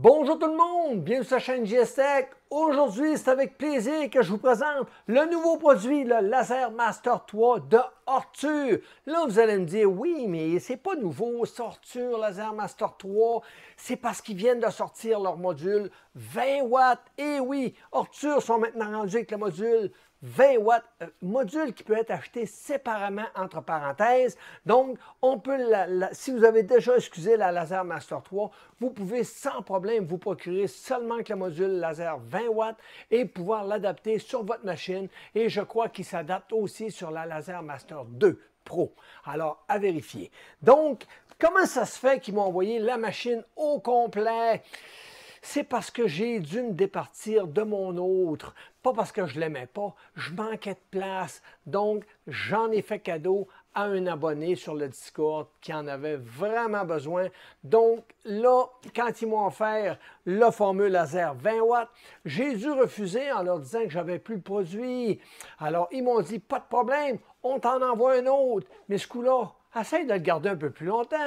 Bonjour tout le monde, bienvenue sur la chaîne JS Tech. Aujourd'hui, c'est avec plaisir que je vous présente le nouveau produit, le Laser Master 3 de Ortur. Là, vous allez me dire, oui, mais c'est pas nouveau, c'est Ortur, Laser Master 3. C'est parce qu'ils viennent de sortir leur module 20 watts. Et oui, Ortur sont maintenant rendus avec le module 20 watts, module qui peut être acheté séparément entre parenthèses. Donc, on peut, si vous avez déjà excusé la Laser Master 3, vous pouvez sans problème vous procurer seulement avec le module laser 20 watts et pouvoir l'adapter sur votre machine. Et je crois qu'il s'adapte aussi sur la Laser Master 2 Pro. Alors, à vérifier. Donc, comment ça se fait qu'ils m'ont envoyé la machine au complet? C'est parce que j'ai dû me départir de mon autre. Pas parce que je ne l'aimais pas, je manquais de place. Donc, j'en ai fait cadeau à un abonné sur le Discord qui en avait vraiment besoin. Donc, là, quand ils m'ont offert le fameux laser 20 watts, j'ai dû refuser en leur disant que j'avais plus le produit. Alors, ils m'ont dit, pas de problème, on t'en envoie un autre. Mais ce coup-là, essaye de le garder un peu plus longtemps.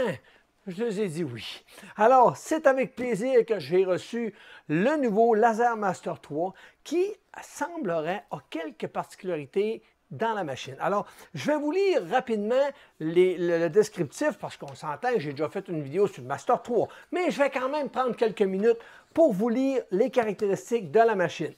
Je les ai dit oui. Alors, c'est avec plaisir que j'ai reçu le nouveau Laser Master 3 qui semblerait a quelques particularités dans la machine. Alors, je vais vous lire rapidement le descriptif parce qu'on s'entend, j'ai déjà fait une vidéo sur le Master 3, mais je vais quand même prendre quelques minutes pour vous lire les caractéristiques de la machine.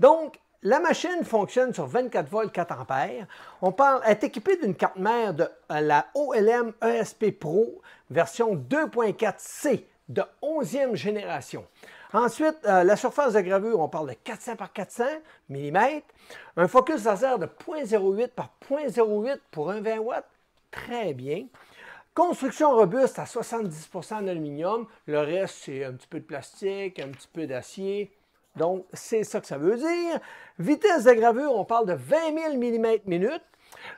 Donc, la machine fonctionne sur 24 volts 4 ampères. Elle est équipée d'une carte mère de la OLM ESP Pro version 2.4C de 11e génération. Ensuite, la surface de gravure, on parle de 400 par 400 mm. Un focus laser de 0.08 par 0.08 pour un 20 watts. Très bien. Construction robuste à 70% en aluminium. Le reste, c'est un petit peu de plastique, un petit peu d'acier. Donc, c'est ça que ça veut dire. Vitesse de gravure, on parle de 20 000 mm/minute.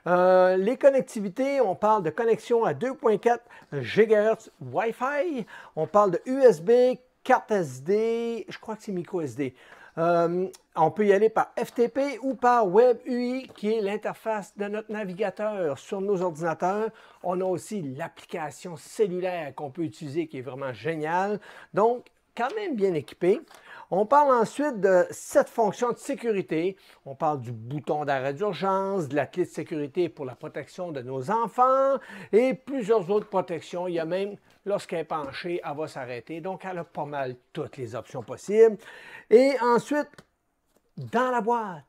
Les connectivités, on parle de connexion à 2.4 GHz Wi-Fi. On parle de USB, carte SD, je crois que c'est micro SD. On peut y aller par FTP ou par Web UI, qui est l'interface de notre navigateur sur nos ordinateurs. On a aussi l'application cellulaire qu'on peut utiliser, qui est vraiment géniale. Donc, quand même bien équipé. On parle ensuite de 7 fonctions de sécurité. On parle du bouton d'arrêt d'urgence, de la clé de sécurité pour la protection de nos enfants et plusieurs autres protections. Il y a même, lorsqu'elle est penchée, elle va s'arrêter. Donc, elle a pas mal toutes les options possibles. Et ensuite, dans la boîte,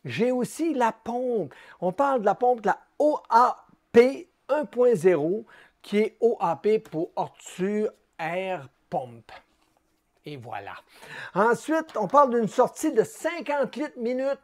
j'ai aussi la pompe. On parle de la pompe de la OAP 1.0 qui est OAP pour Ortur Air Pump. Et voilà. Ensuite, on parle d'une sortie de 50 litres minute.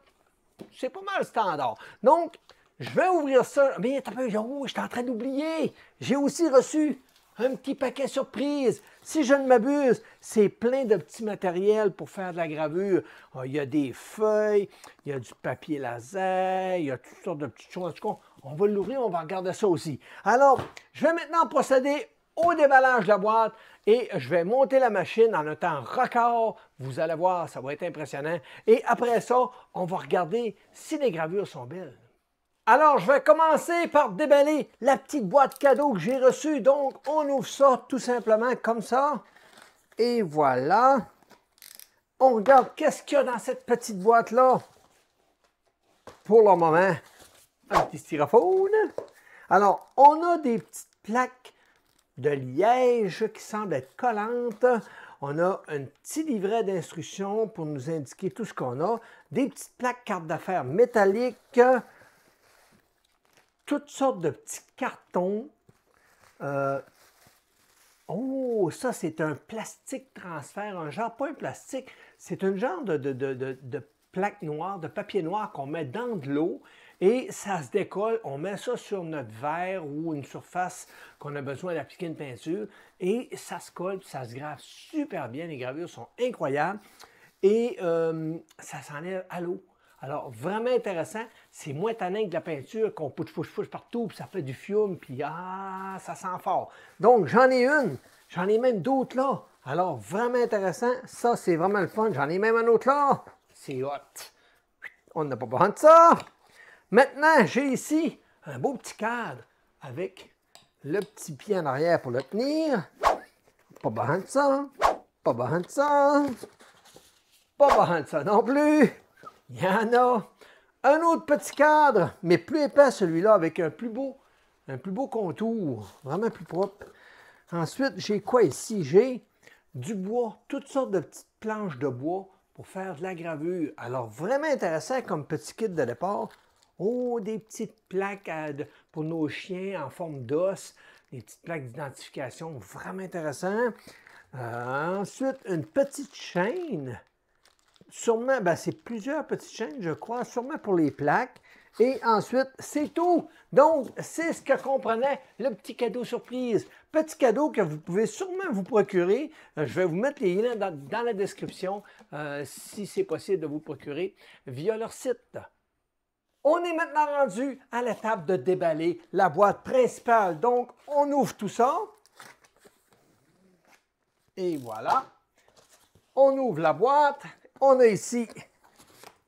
C'est pas mal standard. Donc, je vais ouvrir ça. Mais attends, je suis en train d'oublier. J'ai aussi reçu un petit paquet surprise. Si je ne m'abuse, c'est plein de petits matériels pour faire de la gravure. Il y a des feuilles, il y a du papier laser, il y a toutes sortes de petites choses. En tout cas, on va l'ouvrir, on va regarder ça aussi. Alors, je vais maintenant procéder au déballage de la boîte et je vais monter la machine en un temps record. Vous allez voir, ça va être impressionnant. Et après ça, on va regarder si les gravures sont belles. Alors, je vais commencer par déballer la petite boîte cadeau que j'ai reçue. Donc, on ouvre ça tout simplement comme ça. Et voilà. On regarde qu'est-ce qu'il y a dans cette petite boîte-là. Pour le moment, un petit styrofoam. Alors, on a des petites plaques de liège qui semble être collante. On a un petit livret d'instructions pour nous indiquer tout ce qu'on a. Des petites plaques cartes d'affaires métalliques. Toutes sortes de petits cartons. Oh, ça c'est un plastique transfert. Un genre, pas un plastique, c'est un genre de plaque noire, de papier noir qu'on met dans de l'eau. Et ça se décolle, on met ça sur notre verre ou une surface qu'on a besoin d'appliquer une peinture et ça se colle, ça se grave super bien. Les gravures sont incroyables et ça s'enlève à l'eau. Alors, vraiment intéressant. C'est moins tannant que de la peinture qu'on push partout, puis ça fait du fiume, puis ça sent fort. Donc, j'en ai une. J'en ai même d'autres là. Alors, vraiment intéressant. Ça, c'est vraiment le fun. J'en ai même un autre là. C'est hot. On n'a pas besoin de ça. Maintenant, j'ai ici un beau petit cadre avec le petit pied en arrière pour le tenir. Pas besoin de ça. Pas besoin de ça. Pas besoin de ça non plus. Il y en a. Un autre petit cadre, mais plus épais celui-là, avec un plus beau contour. Vraiment plus propre. Ensuite, j'ai quoi ici? J'ai du bois, toutes sortes de petites planches de bois pour faire de la gravure. Alors, vraiment intéressant comme petit kit de départ. Oh, des petites plaques pour nos chiens en forme d'os. Des petites plaques d'identification, vraiment intéressant. Ensuite, une petite chaîne. Sûrement, ben, c'est plusieurs petites chaînes, je crois, sûrement pour les plaques. Et ensuite, c'est tout. Donc, c'est ce que comprenait le petit cadeau surprise. Petit cadeau que vous pouvez sûrement vous procurer. Je vais vous mettre les liens dans la description si c'est possible de vous procurer via leur site. On est maintenant rendu à l'étape de déballer la boîte principale. Donc, on ouvre tout ça. Et voilà. On ouvre la boîte. On a ici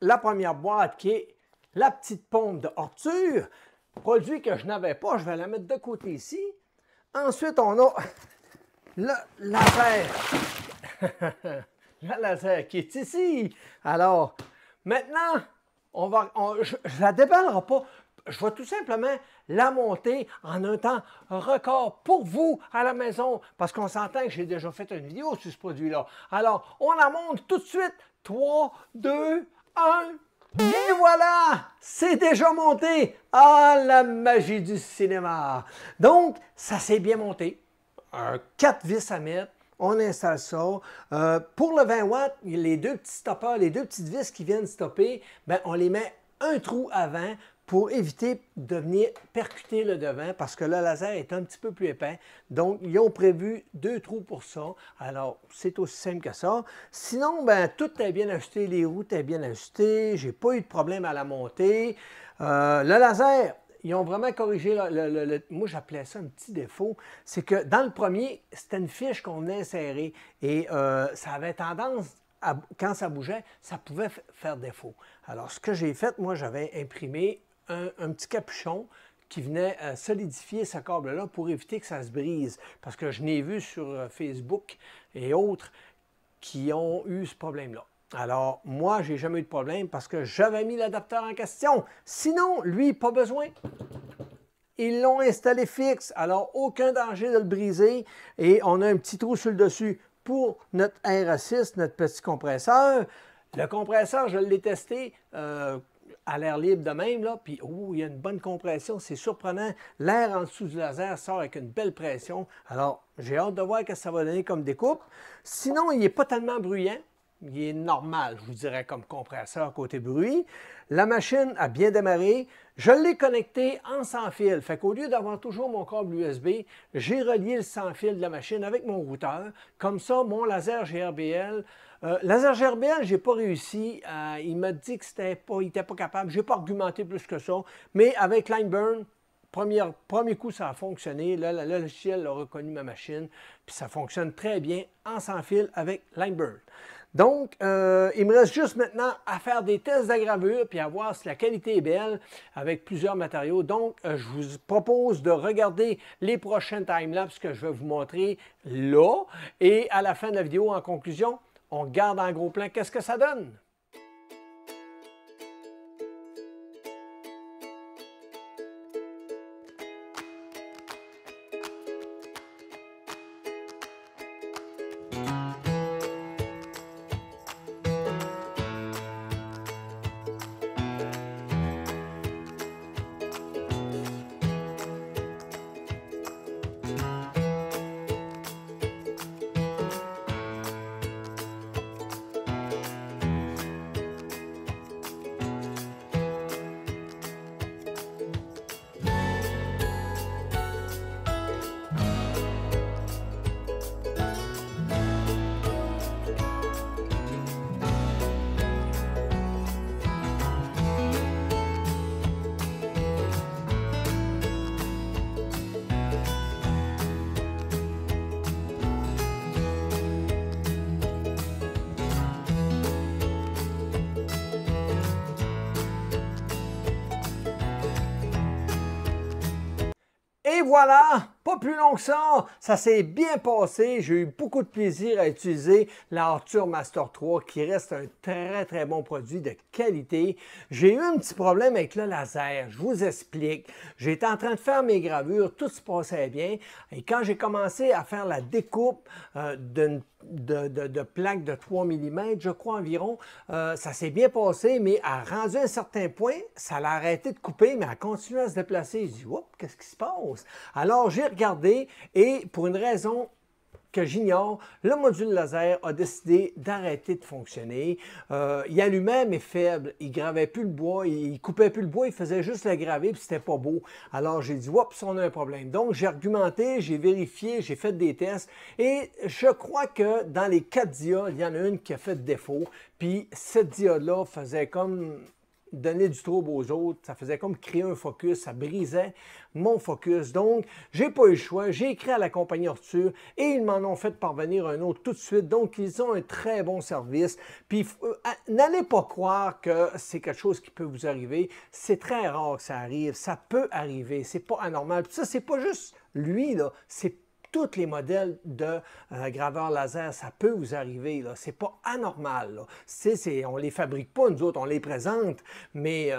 la première boîte qui est la petite pompe de Ortur, produit que je n'avais pas, je vais la mettre de côté ici. Ensuite, on a le laser, le laser qui est ici. Alors, maintenant, je ne la déballerai pas, je vais tout simplement la monter en un temps record pour vous à la maison, parce qu'on s'entend que j'ai déjà fait une vidéo sur ce produit-là. Alors, on la monte tout de suite. 3, 2, 1, et voilà! C'est déjà monté! Ah, la magie du cinéma! Donc, ça s'est bien monté. 4 vis à mettre. On installe ça. Pour le 20 watts, les deux petits stoppers, les deux petites vis qui viennent stopper, ben, on les met un trou avant pour éviter de venir percuter le devant parce que le laser est un petit peu plus épais. Donc, ils ont prévu 2 trous pour ça. Alors, c'est aussi simple que ça. Sinon, ben, tout est bien ajusté, les roues étaient bien ajustées. J'ai pas eu de problème à la monter. Le laser, ils ont vraiment corrigé, moi j'appelais ça un petit défaut, c'est que dans le premier, c'était une fiche qu'on venait insérer et ça avait tendance quand ça bougeait, ça pouvait faire défaut. Alors, ce que j'ai fait, moi, j'avais imprimé un petit capuchon qui venait solidifier ce câble-là pour éviter que ça se brise. Parce que je n'ai vu sur Facebook et autres qui ont eu ce problème-là. Alors, moi, j'ai jamais eu de problème parce que j'avais mis l'adapteur en question. Sinon, lui, pas besoin. Ils l'ont installé fixe, alors aucun danger de le briser. Et on a un petit trou sur le dessus pour notre RA6, notre petit compresseur. Le compresseur, je l'ai testé à l'air libre de même, là, puis oh, il y a une bonne compression, c'est surprenant. L'air en dessous du laser sort avec une belle pression. Alors, j'ai hâte de voir ce que ça va donner comme découpe. Sinon, il n'est pas tellement bruyant. Il est normal, je vous dirais, comme compresseur côté bruit. La machine a bien démarré. Je l'ai connecté en sans fil. Fait qu'au lieu d'avoir toujours mon câble USB, j'ai relié le sans fil de la machine avec mon routeur. Comme ça, mon laser GRBL. Laser GRBL, je n'ai pas réussi. Il m'a dit que il n'était pas capable. Je n'ai pas argumenté plus que ça. Mais avec Lineburn, premier coup, ça a fonctionné. Là, le logiciel a reconnu ma machine. Puis ça fonctionne très bien en sans fil avec Lineburn. Donc, il me reste juste maintenant à faire des tests de gravure puis à voir si la qualité est belle avec plusieurs matériaux. Donc, je vous propose de regarder les prochains timelapses que je vais vous montrer là. Et à la fin de la vidéo, en conclusion, on regarde en gros plan qu'est-ce que ça donne. Et voilà, Pas plus long que ça s'est bien passé. J'ai eu beaucoup de plaisir à utiliser la Arthur Master 3 qui reste un très bon produit de qualité. J'ai eu un petit problème avec le laser, je vous explique. J'étais en train de faire mes gravures, tout se passait bien et quand j'ai commencé à faire la découpe de plaques de 3 mm, je crois environ, ça s'est bien passé, mais à rendu un certain point, ça l'a arrêté de couper, mais elle continuait à se déplacer. Je dis, oups, qu'est-ce qui se passe? Alors, j'ai regardé et pour une raison que j'ignore, le module laser a décidé d'arrêter de fonctionner. Il allumait, mais faible. Il gravait plus le bois, il coupait plus le bois, il faisait juste le graver, puis c'était pas beau. Alors, j'ai dit, oups, on a un problème. Donc, j'ai argumenté, j'ai vérifié, j'ai fait des tests, et je crois que dans les 4 diodes, il y en a une qui a fait défaut, puis cette diode-là faisait comme donner du trouble aux autres, ça faisait comme créer un focus, ça brisait mon focus. Donc, j'ai pas eu le choix, j'ai écrit à la compagnie Arthur et ils m'en ont fait parvenir un autre tout de suite. Donc, ils ont un très bon service. Puis, n'allez pas croire que c'est quelque chose qui peut vous arriver. C'est très rare que ça arrive. Ça peut arriver. C'est pas anormal. Puis ça, c'est pas juste lui, là. C'est tous les modèles de graveurs laser, ça peut vous arriver. Ce n'est pas anormal. On ne les fabrique pas, nous autres, on les présente, mais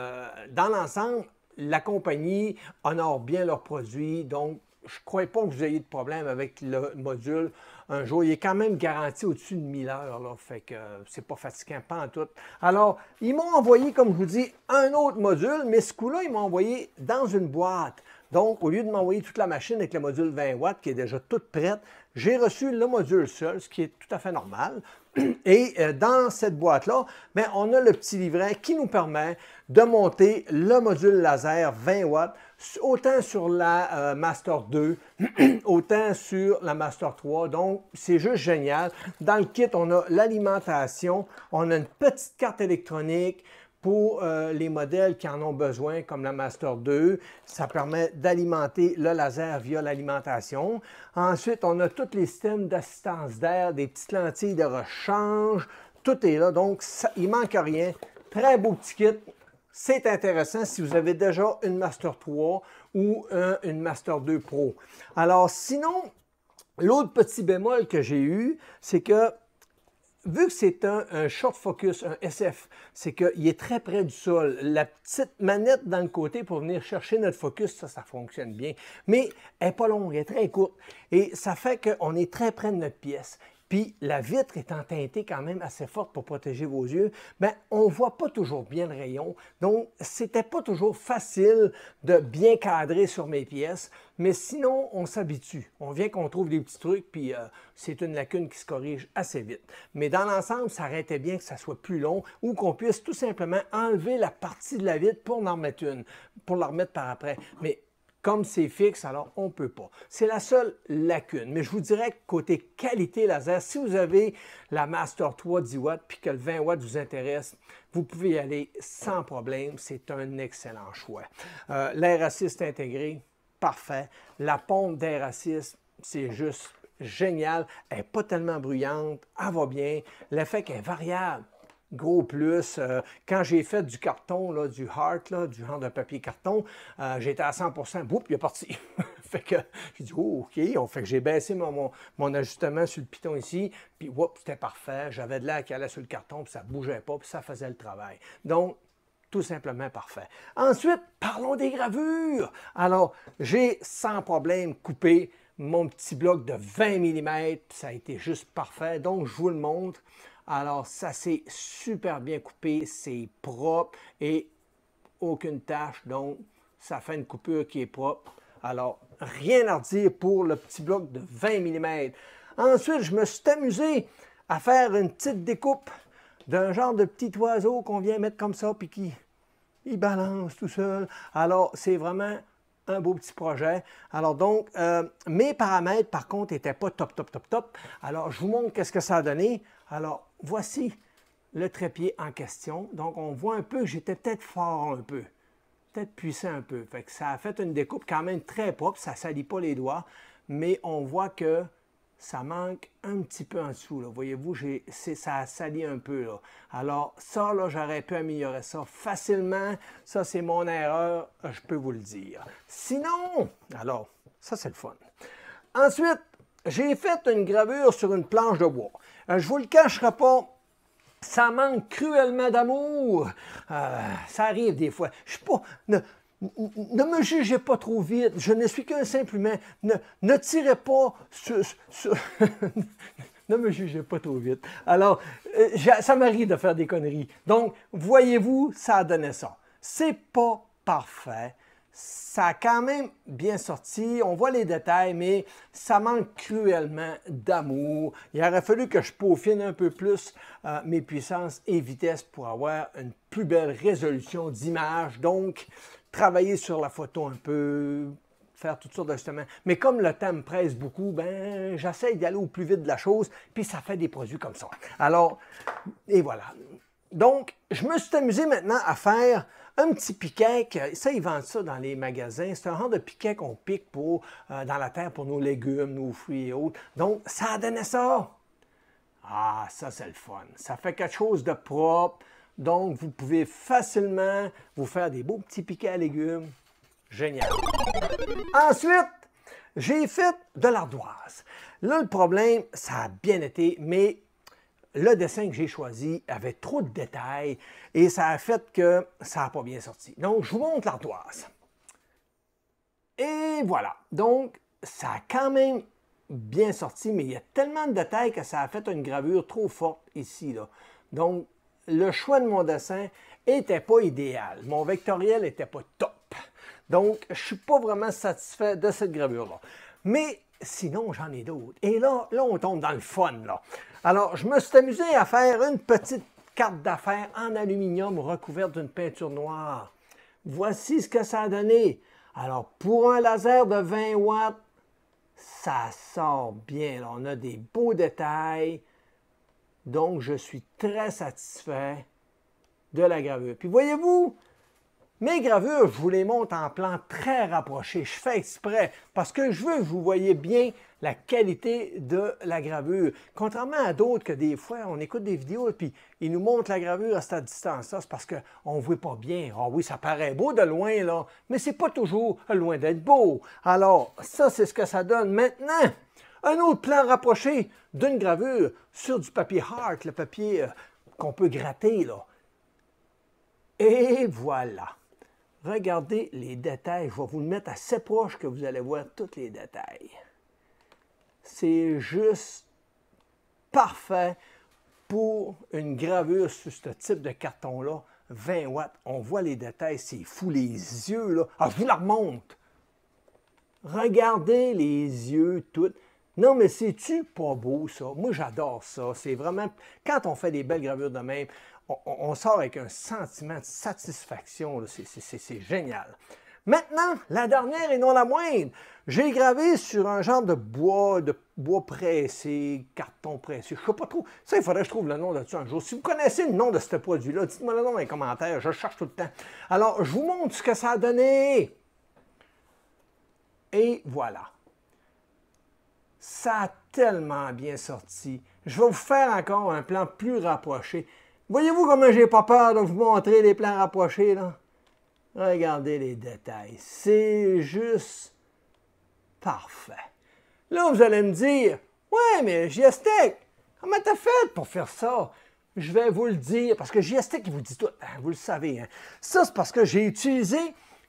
dans l'ensemble, la compagnie honore bien leurs produits, donc je ne crois pas que vous ayez de problème avec le module un jour. Il est quand même garanti au-dessus de 1000 heures, là, fait que c'est pas fatigant, pas en tout. Alors, ils m'ont envoyé, comme je vous dis, un autre module, mais ce coup-là, ils m'ont envoyé dans une boîte. Donc, au lieu de m'envoyer toute la machine avec le module 20 watts qui est déjà toute prête, j'ai reçu le module seul, ce qui est tout à fait normal. Et dans cette boîte-là, on a le petit livret qui nous permet de monter le module laser 20 watts, autant sur la Master 2, autant sur la Master 3. Donc, c'est juste génial. Dans le kit, on a l'alimentation, on a une petite carte électronique, pour les modèles qui en ont besoin, comme la Master 2, ça permet d'alimenter le laser via l'alimentation. Ensuite, on a tous les systèmes d'assistance d'air, des petites lentilles de rechange, tout est là, donc il ne manque rien. Très beau petit kit. C'est intéressant si vous avez déjà une Master 3 ou une Master 2 Pro. Alors, sinon, l'autre petit bémol que j'ai eu, c'est que vu que c'est un short focus, un SF, c'est qu'il est très près du sol. La petite manette dans le côté pour venir chercher notre focus, ça fonctionne bien. Mais elle n'est pas longue, elle est très courte. Et ça fait qu'on est très près de notre pièce. Puis la vitre étant teintée quand même assez forte pour protéger vos yeux, on ne voit pas toujours bien le rayon. Donc, c'était pas toujours facile de bien cadrer sur mes pièces. Mais sinon, on s'habitue. On vient qu'on trouve des petits trucs, puis c'est une lacune qui se corrige assez vite. Mais dans l'ensemble, ça aurait été bien que ça soit plus long ou qu'on puisse tout simplement enlever la partie de la vitre pour en remettre une, pour la remettre par après. Mais comme c'est fixe, alors on ne peut pas. C'est la seule lacune. Mais je vous dirais que côté qualité laser, si vous avez la Master 3 10 watts puis que le 20 watts vous intéresse, vous pouvez y aller sans problème. C'est un excellent choix. L'air assist intégré, parfait. La pompe d'air assist, c'est juste génial. Elle n'est pas tellement bruyante, elle va bien. L'effet qu'elle est variable. Gros plus, quand j'ai fait du carton, là, du Heart, là, du genre de papier carton, j'étais à 100%, boum, il est parti. Fait que j'ai dit, oh, OK, fait que j'ai baissé mon ajustement sur le piton ici, puis whoop, c'était parfait. J'avais de l'air qui allait sur le carton, puis ça ne bougeait pas, puis ça faisait le travail. Donc, tout simplement parfait. Ensuite, parlons des gravures. Alors, j'ai sans problème coupé mon petit bloc de 20 mm, ça a été juste parfait. Donc, je vous le montre. Alors, ça s'est super bien coupé, c'est propre et aucune tache, donc ça fait une coupure qui est propre. Alors, rien à redire pour le petit bloc de 20 mm. Ensuite, je me suis amusé à faire une petite découpe d'un genre de petit oiseau qu'on vient mettre comme ça, puis qui il balance tout seul. Alors, c'est vraiment un beau petit projet. Alors donc, mes paramètres, par contre, n'étaient pas top. Alors, je vous montre qu'est-ce que ça a donné. Alors, voici le trépied en question. Donc, on voit un peu que j'étais peut-être fort un peu, peut-être puissant un peu. Fait que ça a fait une découpe quand même très propre. Ça ne salit pas les doigts, mais on voit que ça manque un petit peu en dessous. Voyez-vous, ça a sali un peu. Là. Alors, ça, j'aurais pu améliorer ça facilement. Ça, c'est mon erreur, je peux vous le dire. Sinon, alors, Ça, c'est le fun. Ensuite, j'ai fait une gravure sur une planche de bois. Je vous le cacherai pas, ça manque cruellement d'amour. Ça arrive des fois. Je suis pas... Ne me jugez pas trop vite. Je ne suis qu'un simple humain. Ne tirez pas sur ne me jugez pas trop vite. Alors, ça m'arrive de faire des conneries. Donc, voyez-vous, ça a donné ça. C'est pas parfait. Ça a quand même bien sorti. On voit les détails, mais ça manque cruellement d'amour. Il aurait fallu que je peaufine un peu plus mes puissances et vitesses pour avoir une plus belle résolution d'image. Donc, travailler sur la photo un peu, faire toutes sortes d'ajustements. Mais comme le temps me presse beaucoup, ben j'essaie d'y aller au plus vite de la chose, puis ça fait des produits comme ça. Alors, et voilà. Donc, je me suis amusé maintenant à faire un petit piquet. Ça, ils vendent ça dans les magasins. C'est un genre de piquet qu'on pique pour, dans la terre pour nos légumes, nos fruits et autres. Donc, ça a donné ça. Ah, ça, c'est le fun. Ça fait quelque chose de propre. Donc, vous pouvez facilement vous faire des beaux petits piquets à légumes. Génial. Ensuite, j'ai fait de l'ardoise. Là, le problème, ça a bien été, mais le dessin que j'ai choisi avait trop de détails et ça a fait que ça n'a pas bien sorti. Donc, je vous montre l'ardoise. Et voilà. Donc, ça a quand même bien sorti, mais il y a tellement de détails que ça a fait une gravure trop forte ici, là. Donc, le choix de mon dessin n'était pas idéal. Mon vectoriel n'était pas top. Donc, je ne suis pas vraiment satisfait de cette gravure-là. Mais sinon, j'en ai d'autres. Et là, on tombe dans le fun, là. Alors, je me suis amusé à faire une petite carte d'affaires en aluminium recouverte d'une peinture noire. Voici ce que ça a donné. Alors, pour un laser de 20 watts, ça sort bien. Là. On a des beaux détails. Donc, je suis très satisfait de la gravure. Puis, voyez-vous, mes gravures, je vous les montre en plan très rapproché. Je fais exprès parce que je veux que vous voyez bien la qualité de la gravure. Contrairement à d'autres que des fois, on écoute des vidéos et puis ils nous montrent la gravure à cette distance-là. C'est parce qu'on ne voit pas bien. Ah oui, ça paraît beau de loin, là, mais c'est pas toujours loin d'être beau. Alors, ça, c'est ce que ça donne. Maintenant, un autre plan rapproché d'une gravure sur du papier Hart, le papier qu'on peut gratter, là. Et voilà. Regardez les détails. Je vais vous le mettre assez proche que vous allez voir tous les détails. C'est juste parfait pour une gravure sur ce type de carton-là. 20 watts. On voit les détails. C'est fou, les yeux, là. Ah, je vous la remonte. Regardez les yeux, tout. Non, mais c'est-tu pas beau, ça? Moi, j'adore ça. C'est vraiment... Quand on fait des belles gravures de même, on sort avec un sentiment de satisfaction. C'est génial. Maintenant, la dernière et non la moindre. J'ai gravé sur un genre de bois pressé, carton pressé. Je ne sais pas trop. Ça, il faudrait que je trouve le nom de ça un jour. Si vous connaissez le nom de ce produit-là, dites-moi le nom dans les commentaires. Je cherche tout le temps. Alors, je vous montre ce que ça a donné. Et voilà. Ça a tellement bien sorti. Je vais vous faire encore un plan plus rapproché. Voyez-vous comment j'ai pas peur de vous montrer les plans rapprochés, là? Regardez les détails. C'est juste parfait. Là, vous allez me dire, « Ouais, mais Giestec, comment t'as fait pour faire ça? » Je vais vous le dire, parce que Giestec, il vous dit tout. Hein, vous le savez. Hein. Ça, c'est parce que j'ai utilisé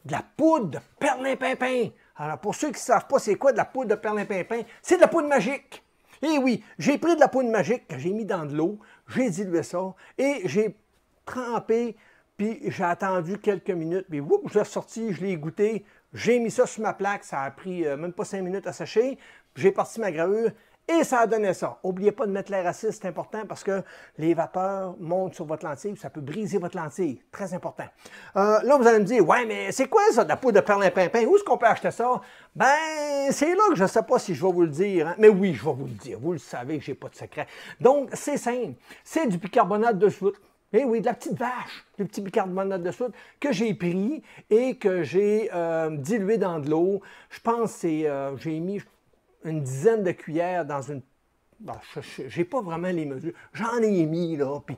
de la poudre de perlimpinpin. Alors, pour ceux qui ne savent pas c'est quoi de la poudre de perlimpinpin, c'est de la poudre magique. Et oui, j'ai pris de la poudre magique que j'ai mis dans de l'eau, j'ai dilué ça et j'ai trempé, puis j'ai attendu quelques minutes, puis whoop, je l'ai ressorti, je l'ai goûté, j'ai mis ça sur ma plaque, ça a pris même pas 5 minutes à sécher, j'ai parti ma gravure et ça a donné ça. N'oubliez pas de mettre l'air acide, c'est important parce que les vapeurs montent sur votre lentille, ça peut briser votre lentille, très important. Là, vous allez me dire, ouais, mais c'est quoi ça, de la poudre de perlimpinpin? Où est-ce qu'on peut acheter ça? Ben, c'est là que je ne sais pas si je vais vous le dire, hein? Mais oui, je vais vous le dire, vous le savez que je n'ai pas de secret. Donc, c'est simple, c'est du bicarbonate de soude. Eh oui, de la petite vache, du petit bicarbonate de soude que j'ai pris et que j'ai dilué dans de l'eau. Je pense que j'ai mis une dizaine de cuillères dans une... Bon, je n'ai pas vraiment les mesures. J'en ai mis, là, puis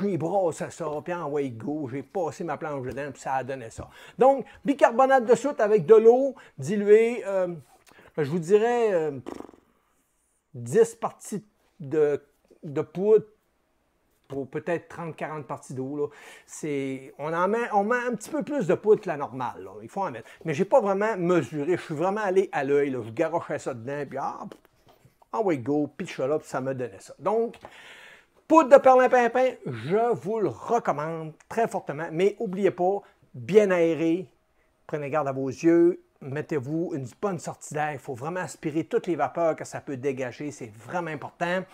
j'ai brassé ça, puis en way go, j'ai passé ma planche dedans, puis ça a donné ça. Donc, bicarbonate de soude avec de l'eau diluée, je vous dirais 10 parties de poudre pour peut-être 30-40 parties d'eau. On met un petit peu plus de poudre que la normale. Là. Il faut en mettre. Mais je n'ai pas vraiment mesuré. Je suis vraiment allé à l'œil. Je garochais ça dedans, puis oui, go, pitch là, puis ça me donnait ça. Donc, poudre de perlimpinpin, je vous le recommande très fortement. Mais n'oubliez pas, bien aéré, prenez garde à vos yeux, mettez-vous une bonne sortie d'air. Il faut vraiment aspirer toutes les vapeurs que ça peut dégager. C'est vraiment important.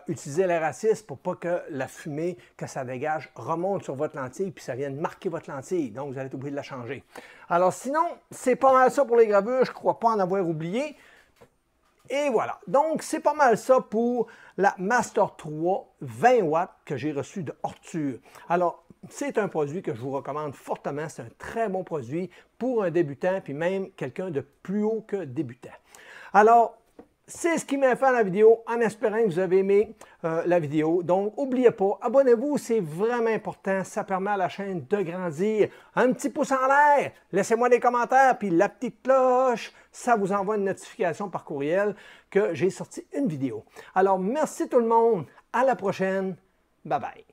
Utilisez l'air assise pour pas que la fumée que ça dégage remonte sur votre lentille puis ça vienne marquer votre lentille. Donc, vous allez être obligé de la changer. Alors, sinon, c'est pas mal ça pour les gravures. Je ne crois pas en avoir oublié. Et voilà. Donc, c'est pas mal ça pour la Master 3 20 watts que j'ai reçu de Ortur. Alors, c'est un produit que je vous recommande fortement. C'est un très bon produit pour un débutant, puis même quelqu'un de plus haut que débutant. Alors, c'est ce qui m'a fait la vidéo, en espérant que vous avez aimé la vidéo. Donc, n'oubliez pas, abonnez-vous, c'est vraiment important. Ça permet à la chaîne de grandir. Un petit pouce en l'air, laissez-moi des commentaires, puis la petite cloche, ça vous envoie une notification par courriel que j'ai sorti une vidéo. Alors, merci tout le monde. À la prochaine. Bye bye.